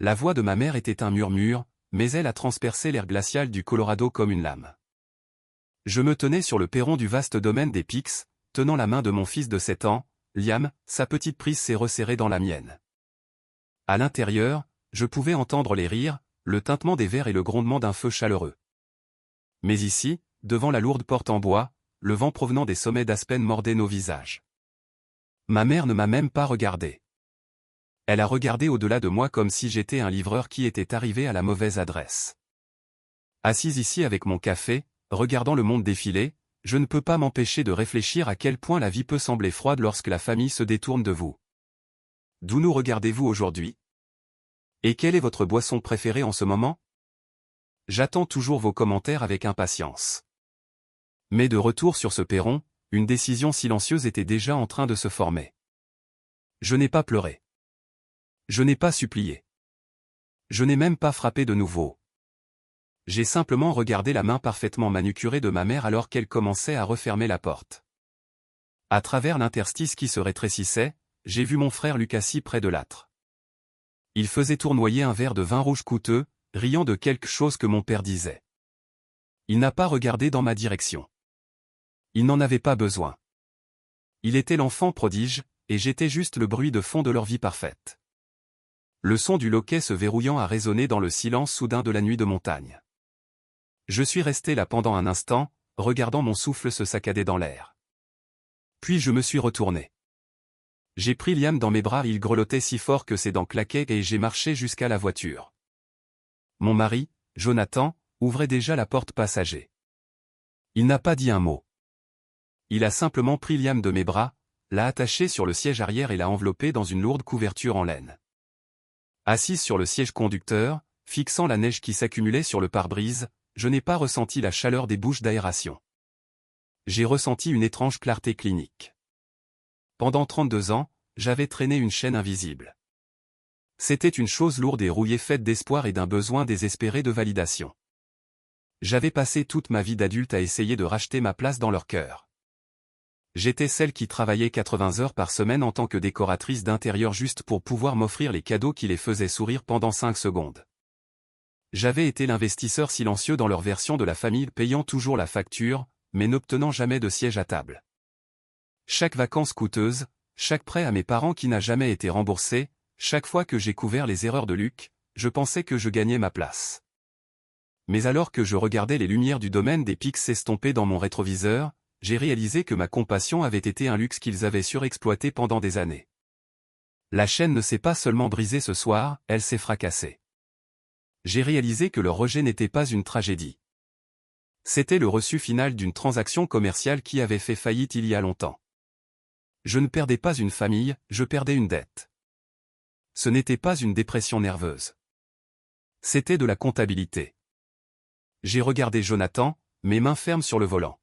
La voix de ma mère était un murmure, mais elle a transpercé l'air glacial du Colorado comme une lame. Je me tenais sur le perron du vaste domaine des Peaks, tenant la main de mon fils de 7 ans, Liam, sa petite prise s'est resserrée dans la mienne. À l'intérieur, je pouvais entendre les rires, le tintement des verres et le grondement d'un feu chaleureux. Mais ici, devant la lourde porte en bois, le vent provenant des sommets d'Aspen mordait nos visages. Ma mère ne m'a même pas regardé. Elle a regardé au-delà de moi comme si j'étais un livreur qui était arrivé à la mauvaise adresse. Assise ici avec mon café, regardant le monde défiler, je ne peux pas m'empêcher de réfléchir à quel point la vie peut sembler froide lorsque la famille se détourne de vous. D'où nous regardez-vous aujourd'hui? Et quelle est votre boisson préférée en ce moment? J'attends toujours vos commentaires avec impatience. Mais de retour sur ce perron, une décision silencieuse était déjà en train de se former. Je n'ai pas pleuré. Je n'ai pas supplié. Je n'ai même pas frappé de nouveau. J'ai simplement regardé la main parfaitement manucurée de ma mère alors qu'elle commençait à refermer la porte. À travers l'interstice qui se rétrécissait, j'ai vu mon frère Luc assis près de l'âtre. Il faisait tournoyer un verre de vin rouge coûteux, riant de quelque chose que mon père disait. Il n'a pas regardé dans ma direction. Il n'en avait pas besoin. Il était l'enfant prodige, et j'étais juste le bruit de fond de leur vie parfaite. Le son du loquet se verrouillant a résonné dans le silence soudain de la nuit de montagne. Je suis resté là pendant un instant, regardant mon souffle se saccader dans l'air. Puis je me suis retourné. J'ai pris Liam dans mes bras, il grelottait si fort que ses dents claquaient et j'ai marché jusqu'à la voiture. Mon mari, Jonathan, ouvrait déjà la porte passager. Il n'a pas dit un mot. Il a simplement pris Liam de mes bras, l'a attaché sur le siège arrière et l'a enveloppé dans une lourde couverture en laine. Assise sur le siège conducteur, fixant la neige qui s'accumulait sur le pare-brise, je n'ai pas ressenti la chaleur des bouches d'aération. J'ai ressenti une étrange clarté clinique. Pendant 32 ans, j'avais traîné une chaîne invisible. C'était une chose lourde et rouillée faite d'espoir et d'un besoin désespéré de validation. J'avais passé toute ma vie d'adulte à essayer de racheter ma place dans leur cœur. J'étais celle qui travaillait 80 heures par semaine en tant que décoratrice d'intérieur juste pour pouvoir m'offrir les cadeaux qui les faisaient sourire pendant 5 secondes. J'avais été l'investisseur silencieux dans leur version de la famille, payant toujours la facture, mais n'obtenant jamais de siège à table. Chaque vacance coûteuse, chaque prêt à mes parents qui n'a jamais été remboursé, chaque fois que j'ai couvert les erreurs de Luc, je pensais que je gagnais ma place. Mais alors que je regardais les lumières du domaine des Peaks s'estomper dans mon rétroviseur, j'ai réalisé que ma compassion avait été un luxe qu'ils avaient surexploité pendant des années. La chaîne ne s'est pas seulement brisée ce soir, elle s'est fracassée. J'ai réalisé que leur rejet n'était pas une tragédie. C'était le reçu final d'une transaction commerciale qui avait fait faillite il y a longtemps. Je ne perdais pas une famille, je perdais une dette. Ce n'était pas une dépression nerveuse. C'était de la comptabilité. J'ai regardé Jonathan, mes mains fermes sur le volant.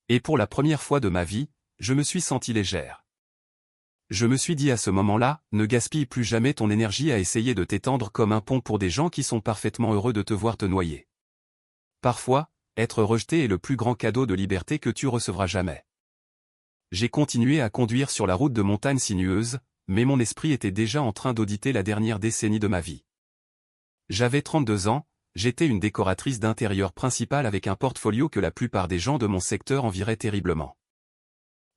Et pour la première fois de ma vie, je me suis senti légère. Je me suis dit à ce moment-là, ne gaspille plus jamais ton énergie à essayer de t'étendre comme un pont pour des gens qui sont parfaitement heureux de te voir te noyer. Parfois, être rejeté est le plus grand cadeau de liberté que tu recevras jamais. J'ai continué à conduire sur la route de montagne sinueuse, mais mon esprit était déjà en train d'auditer la dernière décennie de ma vie. J'avais 32 ans, j'étais une décoratrice d'intérieur principale avec un portfolio que la plupart des gens de mon secteur envieraient terriblement.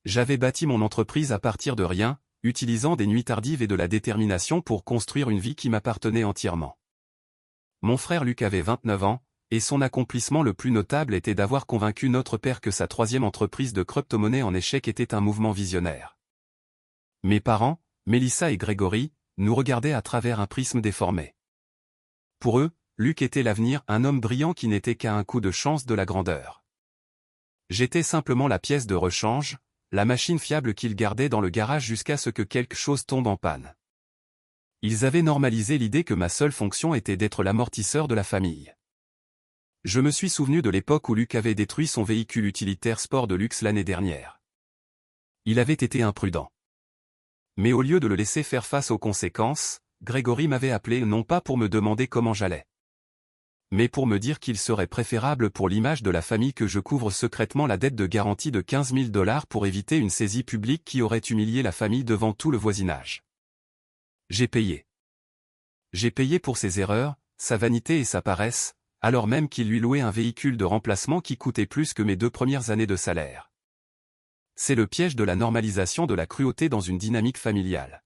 J'avais bâti mon entreprise à partir de rien, utilisant des nuits tardives et de la détermination pour construire une vie qui m'appartenait entièrement. Mon frère Luc avait 29 ans, et son accomplissement le plus notable était d'avoir convaincu notre père que sa 3e entreprise de crypto-monnaie en échec était un mouvement visionnaire. Mes parents, Mélissa et Grégory, nous regardaient à travers un prisme déformé. Pour eux, Luc était l'avenir, un homme brillant qui n'était qu'à un coup de chance de la grandeur. J'étais simplement la pièce de rechange, la machine fiable qu'ils gardaient dans le garage jusqu'à ce que quelque chose tombe en panne. Ils avaient normalisé l'idée que ma seule fonction était d'être l'amortisseur de la famille. Je me suis souvenu de l'époque où Luc avait détruit son véhicule utilitaire sport de luxe l'année dernière. Il avait été imprudent. Mais au lieu de le laisser faire face aux conséquences, Grégory m'avait appelé non pas pour me demander comment j'allais, mais pour me dire qu'il serait préférable pour l'image de la famille que je couvre secrètement la dette de garantie de 15 000 $ pour éviter une saisie publique qui aurait humilié la famille devant tout le voisinage. J'ai payé. J'ai payé pour ses erreurs, sa vanité et sa paresse, alors même qu'il lui louait un véhicule de remplacement qui coûtait plus que mes 2 premières années de salaire. C'est le piège de la normalisation de la cruauté dans une dynamique familiale.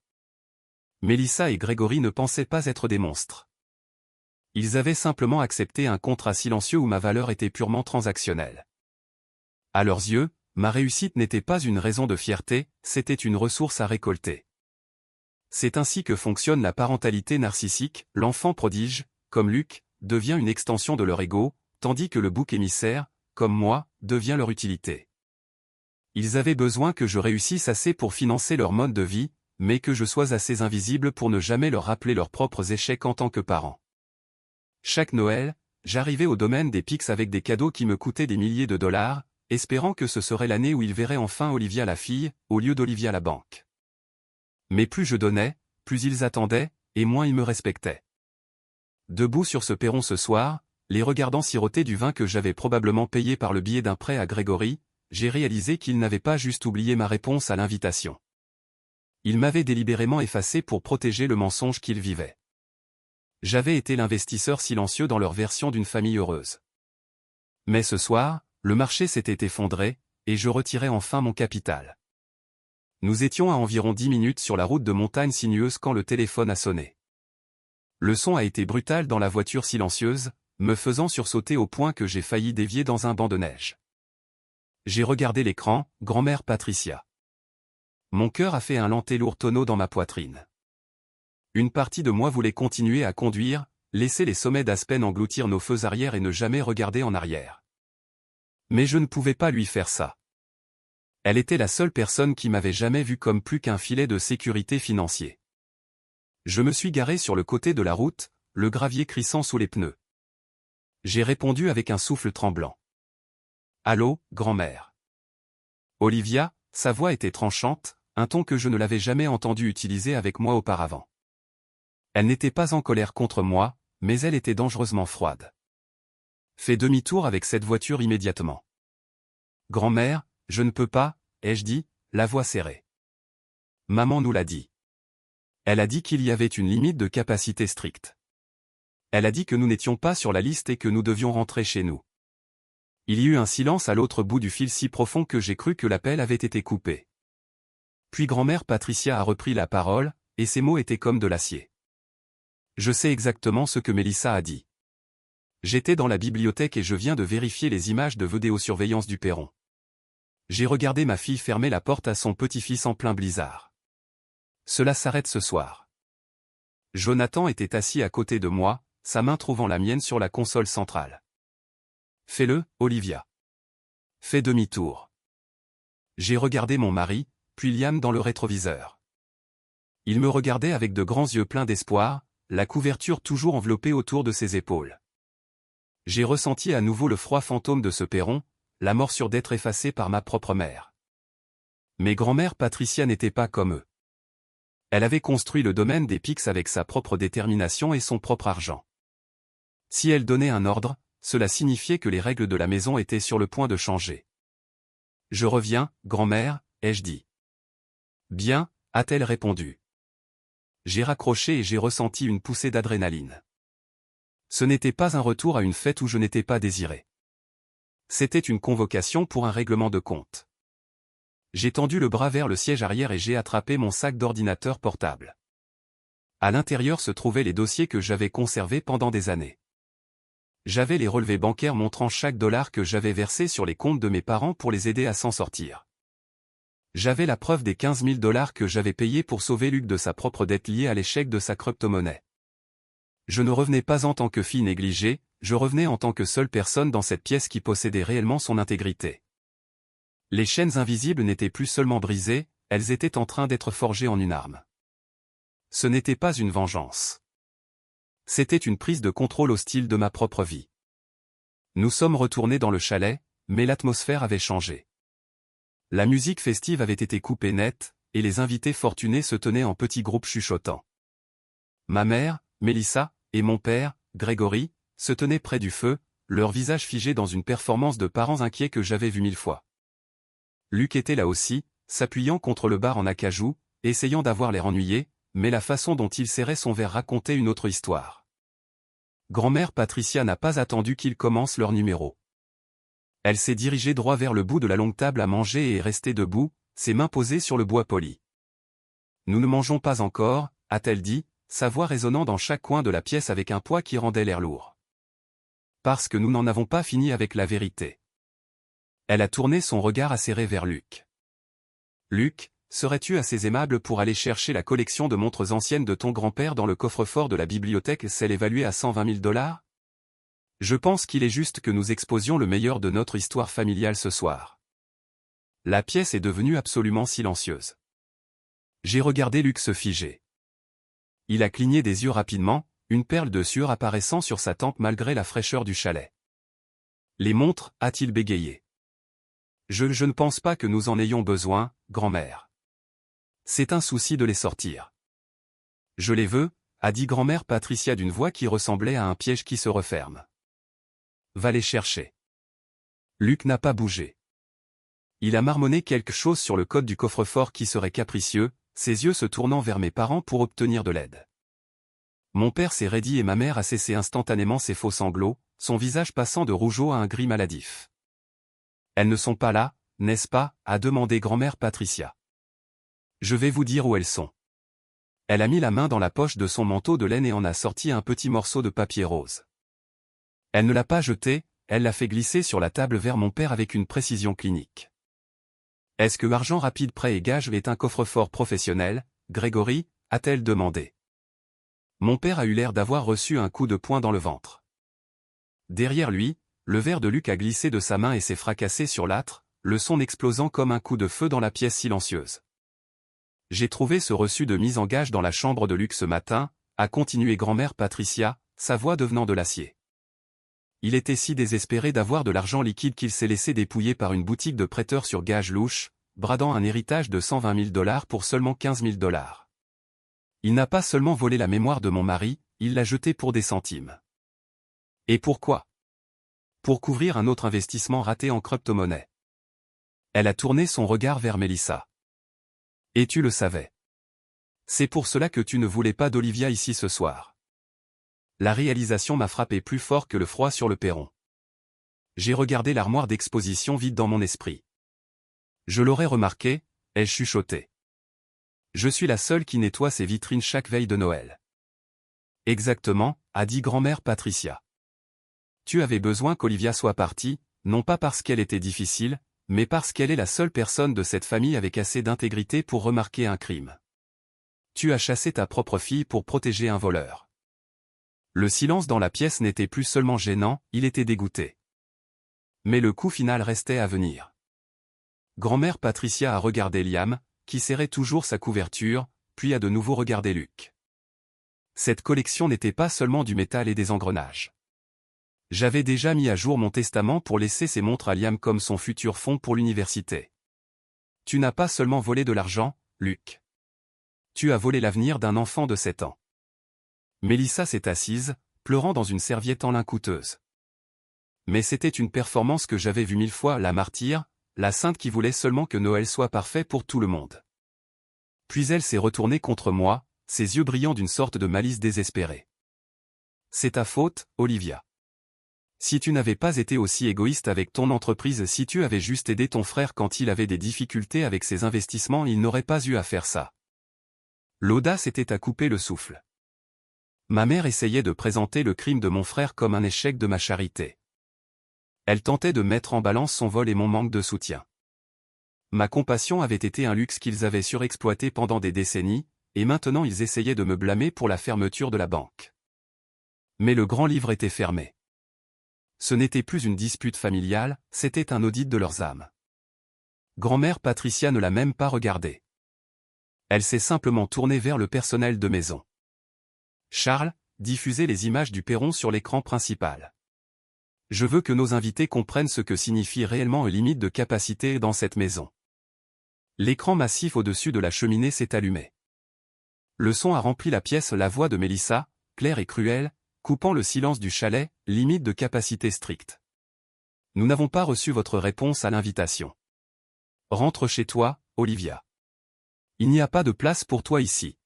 Mélissa et Grégory ne pensaient pas être des monstres. Ils avaient simplement accepté un contrat silencieux où ma valeur était purement transactionnelle. À leurs yeux, ma réussite n'était pas une raison de fierté, c'était une ressource à récolter. C'est ainsi que fonctionne la parentalité narcissique, l'enfant prodige, comme Luc, devient une extension de leur ego, tandis que le bouc émissaire, comme moi, devient leur utilité. Ils avaient besoin que je réussisse assez pour financer leur mode de vie, mais que je sois assez invisible pour ne jamais leur rappeler leurs propres échecs en tant que parent. Chaque Noël, j'arrivais au domaine des Pix avec des cadeaux qui me coûtaient des milliers de dollars, espérant que ce serait l'année où ils verraient enfin Olivia la fille, au lieu d'Olivia la banque. Mais plus je donnais, plus ils attendaient, et moins ils me respectaient. Debout sur ce perron ce soir, les regardant siroter du vin que j'avais probablement payé par le biais d'un prêt à Grégory, j'ai réalisé qu'ils n'avaient pas juste oublié ma réponse à l'invitation. Ils m'avaient délibérément effacé pour protéger le mensonge qu'ils vivaient. J'avais été l'investisseur silencieux dans leur version d'une famille heureuse. Mais ce soir, le marché s'était effondré, et je retirais enfin mon capital. Nous étions à environ 10 minutes sur la route de montagne sinueuse quand le téléphone a sonné. Le son a été brutal dans la voiture silencieuse, me faisant sursauter au point que j'ai failli dévier dans un banc de neige. J'ai regardé l'écran, grand-mère Patricia. Mon cœur a fait un lent et lourd tonneau dans ma poitrine. Une partie de moi voulait continuer à conduire, laisser les sommets d'Aspen engloutir nos feux arrière et ne jamais regarder en arrière. Mais je ne pouvais pas lui faire ça. Elle était la seule personne qui m'avait jamais vu comme plus qu'un filet de sécurité financier. Je me suis garé sur le côté de la route, le gravier crissant sous les pneus. J'ai répondu avec un souffle tremblant. « Allô, grand-mère. » Olivia, sa voix était tranchante, un ton que je ne l'avais jamais entendu utiliser avec moi auparavant. Elle n'était pas en colère contre moi, mais elle était dangereusement froide. « Fais demi-tour avec cette voiture immédiatement. »« Grand-mère, je ne peux pas, » ai-je dit, la voix serrée. « Maman nous l'a dit. Elle a dit qu'il y avait une limite de capacité stricte. Elle a dit que nous n'étions pas sur la liste et que nous devions rentrer chez nous. » Il y eut un silence à l'autre bout du fil si profond que j'ai cru que l'appel avait été coupé. Puis grand-mère Patricia a repris la parole, et ses mots étaient comme de l'acier. Je sais exactement ce que Mélissa a dit. J'étais dans la bibliothèque et je viens de vérifier les images de vidéosurveillance du perron. J'ai regardé ma fille fermer la porte à son petit-fils en plein blizzard. Cela s'arrête ce soir. Jonathan était assis à côté de moi, sa main trouvant la mienne sur la console centrale. Fais-le, Olivia. Fais demi-tour. J'ai regardé mon mari, puis Liam dans le rétroviseur. Il me regardait avec de grands yeux pleins d'espoir, la couverture toujours enveloppée autour de ses épaules. J'ai ressenti à nouveau le froid fantôme de ce perron, la morsure d'être effacé par ma propre mère. Mais grand-mère Patricia n'était pas comme eux. Elle avait construit le domaine des Pix avec sa propre détermination et son propre argent. Si elle donnait un ordre, cela signifiait que les règles de la maison étaient sur le point de changer. « Je reviens, grand-mère, » ai-je dit. « Bien, » a-t-elle répondu. J'ai raccroché et j'ai ressenti une poussée d'adrénaline. Ce n'était pas un retour à une fête où je n'étais pas désiré. C'était une convocation pour un règlement de compte. J'ai tendu le bras vers le siège arrière et j'ai attrapé mon sac d'ordinateur portable. À l'intérieur se trouvaient les dossiers que j'avais conservés pendant des années. J'avais les relevés bancaires montrant chaque dollar que j'avais versé sur les comptes de mes parents pour les aider à s'en sortir. J'avais la preuve des 15 000 dollars que j'avais payés pour sauver Luc de sa propre dette liée à l'échec de sa crypto-monnaie. Je ne revenais pas en tant que fille négligée, je revenais en tant que seule personne dans cette pièce qui possédait réellement son intégrité. Les chaînes invisibles n'étaient plus seulement brisées, elles étaient en train d'être forgées en une arme. Ce n'était pas une vengeance. C'était une prise de contrôle hostile de ma propre vie. Nous sommes retournés dans le chalet, mais l'atmosphère avait changé. La musique festive avait été coupée net, et les invités fortunés se tenaient en petits groupes chuchotants. Ma mère, Mélissa, et mon père, Grégory, se tenaient près du feu, leurs visages figés dans une performance de parents inquiets que j'avais vue 1000 fois. Luc était là aussi, s'appuyant contre le bar en acajou, essayant d'avoir l'air ennuyé, mais la façon dont il serrait son verre racontait une autre histoire. Grand-mère Patricia n'a pas attendu qu'ils commencent leur numéro. Elle s'est dirigée droit vers le bout de la longue table à manger et est restée debout, ses mains posées sur le bois poli. « Nous ne mangeons pas encore », a-t-elle dit, sa voix résonnant dans chaque coin de la pièce avec un poids qui rendait l'air lourd. « Parce que nous n'en avons pas fini avec la vérité. » Elle a tourné son regard acéré vers Luc. « Luc, serais-tu assez aimable pour aller chercher la collection de montres anciennes de ton grand-père dans le coffre-fort de la bibliothèque, celle évaluée à 120 000 $? Je pense qu'il est juste que nous exposions le meilleur de notre histoire familiale ce soir. » La pièce est devenue absolument silencieuse. J'ai regardé Luc se figer. Il a cligné des yeux rapidement, une perle de sueur apparaissant sur sa tempe malgré la fraîcheur du chalet. « Les montres, a-t-il bégayé. Je ne pense pas que nous en ayons besoin, grand-mère. C'est un souci de les sortir. »« Je les veux, » a dit grand-mère Patricia d'une voix qui ressemblait à un piège qui se referme. « Va les chercher. » Luc n'a pas bougé. Il a marmonné quelque chose sur le code du coffre-fort qui serait capricieux, ses yeux se tournant vers mes parents pour obtenir de l'aide. Mon père s'est raidi et ma mère a cessé instantanément ses faux sanglots, son visage passant de rougeau à un gris maladif. « Elles ne sont pas là, n'est-ce pas ?» a demandé grand-mère Patricia. « Je vais vous dire où elles sont. » Elle a mis la main dans la poche de son manteau de laine et en a sorti un petit morceau de papier rose. Elle ne l'a pas jeté, elle l'a fait glisser sur la table vers mon père avec une précision clinique. « Est-ce que Argent Rapide Prêt et Gage est un coffre-fort professionnel, Grégory ?» a-t-elle demandé. Mon père a eu l'air d'avoir reçu un coup de poing dans le ventre. Derrière lui, le verre de Luc a glissé de sa main et s'est fracassé sur l'âtre, le son explosant comme un coup de feu dans la pièce silencieuse. « J'ai trouvé ce reçu de mise en gage dans la chambre de Luc ce matin, » a continué grand-mère Patricia, sa voix devenant de l'acier. Il était si désespéré d'avoir de l'argent liquide qu'il s'est laissé dépouiller par une boutique de prêteurs sur gage louche, bradant un héritage de 120 000 $ pour seulement 15 000 $. Il n'a pas seulement volé la mémoire de mon mari, il l'a jeté pour des centimes. Et pourquoi? Pour couvrir un autre investissement raté en crypto-monnaie. Elle a tourné son regard vers Mélissa. Et tu le savais. C'est pour cela que tu ne voulais pas d'Olivia ici ce soir. La réalisation m'a frappé plus fort que le froid sur le perron. J'ai regardé l'armoire d'exposition vide dans mon esprit. Je l'aurais remarqué, ai-je chuchoté. Je suis la seule qui nettoie ses vitrines chaque veille de Noël. Exactement, a dit grand-mère Patricia. Tu avais besoin qu'Olivia soit partie, non pas parce qu'elle était difficile, mais parce qu'elle est la seule personne de cette famille avec assez d'intégrité pour remarquer un crime. Tu as chassé ta propre fille pour protéger un voleur. Le silence dans la pièce n'était plus seulement gênant, il était dégoûté. Mais le coup final restait à venir. Grand-mère Patricia a regardé Liam, qui serrait toujours sa couverture, puis a de nouveau regardé Luc. Cette collection n'était pas seulement du métal et des engrenages. J'avais déjà mis à jour mon testament pour laisser ces montres à Liam comme son futur fonds pour l'université. Tu n'as pas seulement volé de l'argent, Luc. Tu as volé l'avenir d'un enfant de 7 ans. Mélissa s'est assise, pleurant dans une serviette en lin coûteuse. Mais c'était une performance que j'avais vue 1000 fois, la martyre, la sainte qui voulait seulement que Noël soit parfait pour tout le monde. Puis elle s'est retournée contre moi, ses yeux brillant d'une sorte de malice désespérée. C'est ta faute, Olivia. Si tu n'avais pas été aussi égoïste avec ton entreprise, si tu avais juste aidé ton frère quand il avait des difficultés avec ses investissements, il n'aurait pas eu à faire ça. L'audace était à couper le souffle. Ma mère essayait de présenter le crime de mon frère comme un échec de ma charité. Elle tentait de mettre en balance son vol et mon manque de soutien. Ma compassion avait été un luxe qu'ils avaient surexploité pendant des décennies, et maintenant ils essayaient de me blâmer pour la fermeture de la banque. Mais le grand livre était fermé. Ce n'était plus une dispute familiale, c'était un audit de leurs âmes. Grand-mère Patricia ne l'a même pas regardé. Elle s'est simplement tournée vers le personnel de maison. Charles, diffusez les images du perron sur l'écran principal. Je veux que nos invités comprennent ce que signifie réellement une limite de capacité dans cette maison. L'écran massif au-dessus de la cheminée s'est allumé. Le son a rempli la pièce, la voix de Mélissa, claire et cruelle, coupant le silence du chalet, limite de capacité stricte. Nous n'avons pas reçu votre réponse à l'invitation. Rentre chez toi, Olivia. Il n'y a pas de place pour toi ici.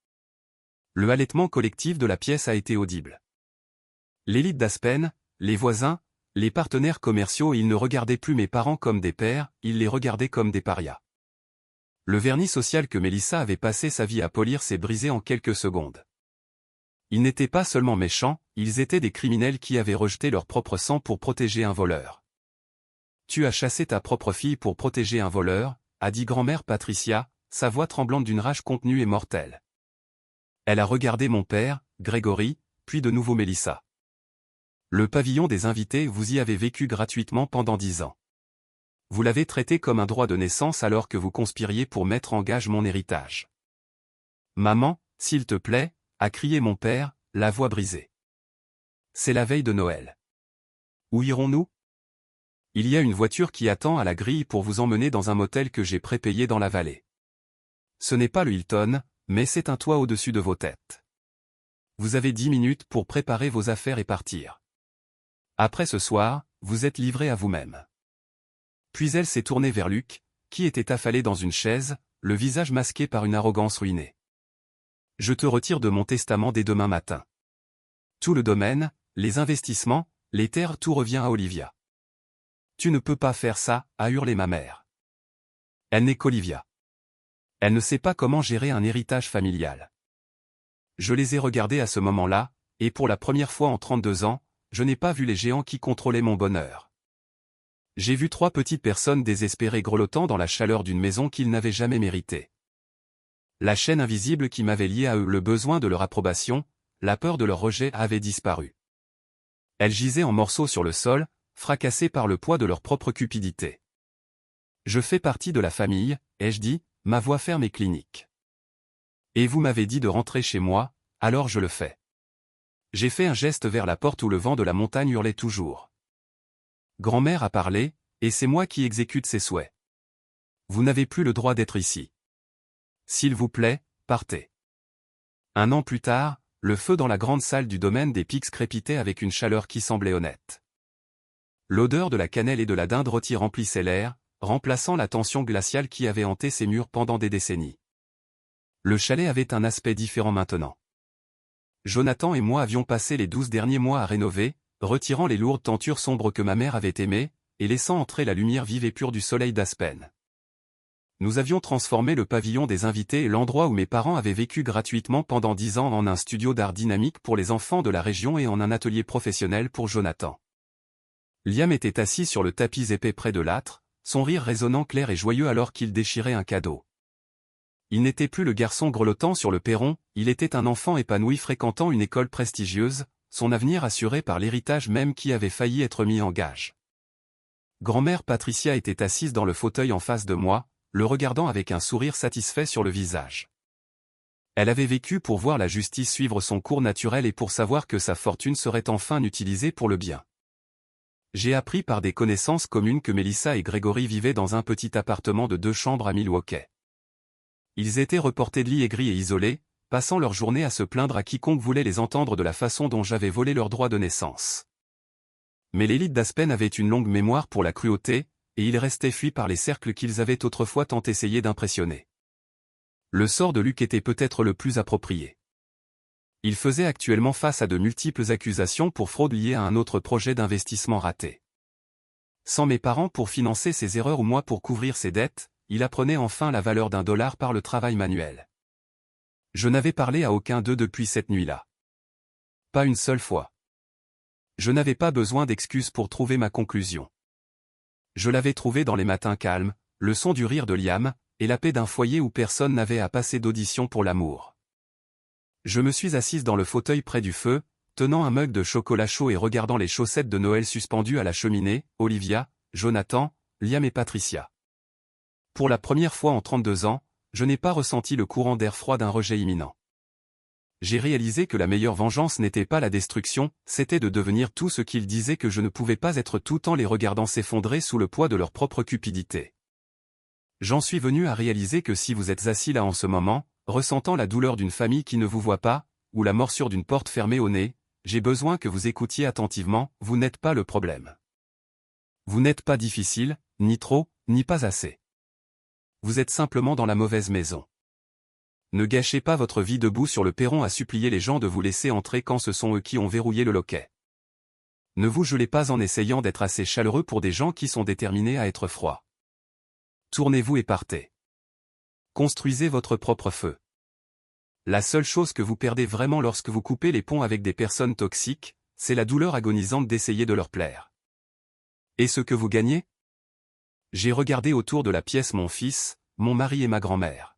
Le halètement collectif de la pièce a été audible. L'élite d'Aspen, les voisins, les partenaires commerciaux, ils ne regardaient plus mes parents comme des pères, ils les regardaient comme des parias. Le vernis social que Mélissa avait passé sa vie à polir s'est brisé en quelques secondes. Ils n'étaient pas seulement méchants, ils étaient des criminels qui avaient rejeté leur propre sang pour protéger un voleur. Tu as chassé ta propre fille pour protéger un voleur, a dit grand-mère Patricia, sa voix tremblante d'une rage contenue et mortelle. Elle a regardé mon père, Grégory, puis de nouveau Mélissa. Le pavillon des invités, vous y avez vécu gratuitement pendant 10 ans. Vous l'avez traité comme un droit de naissance alors que vous conspiriez pour mettre en gage mon héritage. Maman, s'il te plaît, a crié mon père, la voix brisée. C'est la veille de Noël. Où irons-nous? Il y a une voiture qui attend à la grille pour vous emmener dans un motel que j'ai prépayé dans la vallée. Ce n'est pas le Hilton, mais c'est un toit au-dessus de vos têtes. Vous avez 10 minutes pour préparer vos affaires et partir. Après ce soir, vous êtes livré à vous-même. Puis elle s'est tournée vers Luc, qui était affalé dans une chaise, le visage masqué par une arrogance ruinée. Je te retire de mon testament dès demain matin. Tout le domaine, les investissements, les terres, tout revient à Olivia. Tu ne peux pas faire ça, a hurlé ma mère. Elle n'est qu'Olivia. Elle ne sait pas comment gérer un héritage familial. Je les ai regardés à ce moment-là, et pour la première fois en 32 ans, je n'ai pas vu les géants qui contrôlaient mon bonheur. J'ai vu 3 petites personnes désespérées grelottant dans la chaleur d'une maison qu'ils n'avaient jamais méritée. La chaîne invisible qui m'avait lié à eux, le besoin de leur approbation, la peur de leur rejet avait disparu. Elles gisaient en morceaux sur le sol, fracassées par le poids de leur propre cupidité. Je fais partie de la famille, ai-je dit, ma voix ferme et clinique. Et vous m'avez dit de rentrer chez moi, alors je le fais. J'ai fait un geste vers la porte où le vent de la montagne hurlait toujours. Grand-mère a parlé, et c'est moi qui exécute ses souhaits. Vous n'avez plus le droit d'être ici. S'il vous plaît, partez. 1 an plus tard, le feu dans la grande salle du domaine des Pics crépitait avec une chaleur qui semblait honnête. L'odeur de la cannelle et de la dinde rôtie remplissait l'air, remplaçant la tension glaciale qui avait hanté ces murs pendant des décennies. Le chalet avait un aspect différent maintenant. Jonathan et moi avions passé les 12 derniers mois à rénover, retirant les lourdes tentures sombres que ma mère avait aimées, et laissant entrer la lumière vive et pure du soleil d'Aspen. Nous avions transformé le pavillon des invités et l'endroit où mes parents avaient vécu gratuitement pendant 10 ans en un studio d'art dynamique pour les enfants de la région et en un atelier professionnel pour Jonathan. Liam était assis sur le tapis épais près de l'âtre, son rire résonnant clair et joyeux alors qu'il déchirait un cadeau. Il n'était plus le garçon grelottant sur le perron, il était un enfant épanoui fréquentant une école prestigieuse, son avenir assuré par l'héritage même qui avait failli être mis en gage. Grand-mère Patricia était assise dans le fauteuil en face de moi, le regardant avec un sourire satisfait sur le visage. Elle avait vécu pour voir la justice suivre son cours naturel et pour savoir que sa fortune serait enfin utilisée pour le bien. J'ai appris par des connaissances communes que Mélissa et Grégory vivaient dans un petit appartement de 2 chambres à Milwaukee. Ils étaient reportés de lit aigris et isolés, passant leur journée à se plaindre à quiconque voulait les entendre de la façon dont j'avais volé leur droit de naissance. Mais l'élite d'Aspen avait une longue mémoire pour la cruauté, et ils restaient fuis par les cercles qu'ils avaient autrefois tant essayé d'impressionner. Le sort de Luc était peut-être le plus approprié. Il faisait actuellement face à de multiples accusations pour fraude liée à un autre projet d'investissement raté. Sans mes parents pour financer ses erreurs ou moi pour couvrir ses dettes, il apprenait enfin la valeur d'$1 par le travail manuel. Je n'avais parlé à aucun d'eux depuis cette nuit-là. Pas une seule fois. Je n'avais pas besoin d'excuses pour trouver ma conclusion. Je l'avais trouvé dans les matins calmes, le son du rire de Liam, et la paix d'un foyer où personne n'avait à passer d'audition pour l'amour. Je me suis assise dans le fauteuil près du feu, tenant un mug de chocolat chaud et regardant les chaussettes de Noël suspendues à la cheminée, Olivia, Jonathan, Liam et Patricia. Pour la première fois en 32 ans, je n'ai pas ressenti le courant d'air froid d'un rejet imminent. J'ai réalisé que la meilleure vengeance n'était pas la destruction, c'était de devenir tout ce qu'ils disaient que je ne pouvais pas être tout en les regardant s'effondrer sous le poids de leur propre cupidité. J'en suis venu à réaliser que si vous êtes assis là en ce moment, ressentant la douleur d'une famille qui ne vous voit pas, ou la morsure d'une porte fermée au nez, j'ai besoin que vous écoutiez attentivement, vous n'êtes pas le problème. Vous n'êtes pas difficile, ni trop, ni pas assez. Vous êtes simplement dans la mauvaise maison. Ne gâchez pas votre vie debout sur le perron à supplier les gens de vous laisser entrer quand ce sont eux qui ont verrouillé le loquet. Ne vous gelez pas en essayant d'être assez chaleureux pour des gens qui sont déterminés à être froids. Tournez-vous et partez. Construisez votre propre feu. La seule chose que vous perdez vraiment lorsque vous coupez les ponts avec des personnes toxiques, c'est la douleur agonisante d'essayer de leur plaire. Et ce que vous gagnez? J'ai regardé autour de la pièce mon fils, mon mari et ma grand-mère.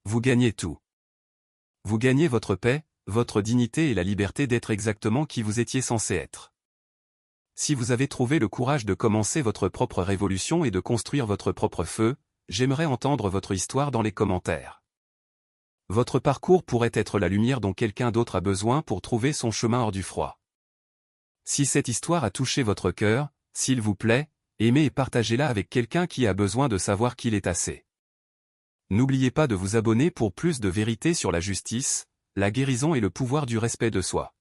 Vous gagnez tout. Vous gagnez votre paix, votre dignité et la liberté d'être exactement qui vous étiez censé être. Si vous avez trouvé le courage de commencer votre propre révolution et de construire votre propre feu, j'aimerais entendre votre histoire dans les commentaires. Votre parcours pourrait être la lumière dont quelqu'un d'autre a besoin pour trouver son chemin hors du froid. Si cette histoire a touché votre cœur, s'il vous plaît, aimez et partagez-la avec quelqu'un qui a besoin de savoir qu'il est assez. N'oubliez pas de vous abonner pour plus de vérité sur la justice, la guérison et le pouvoir du respect de soi.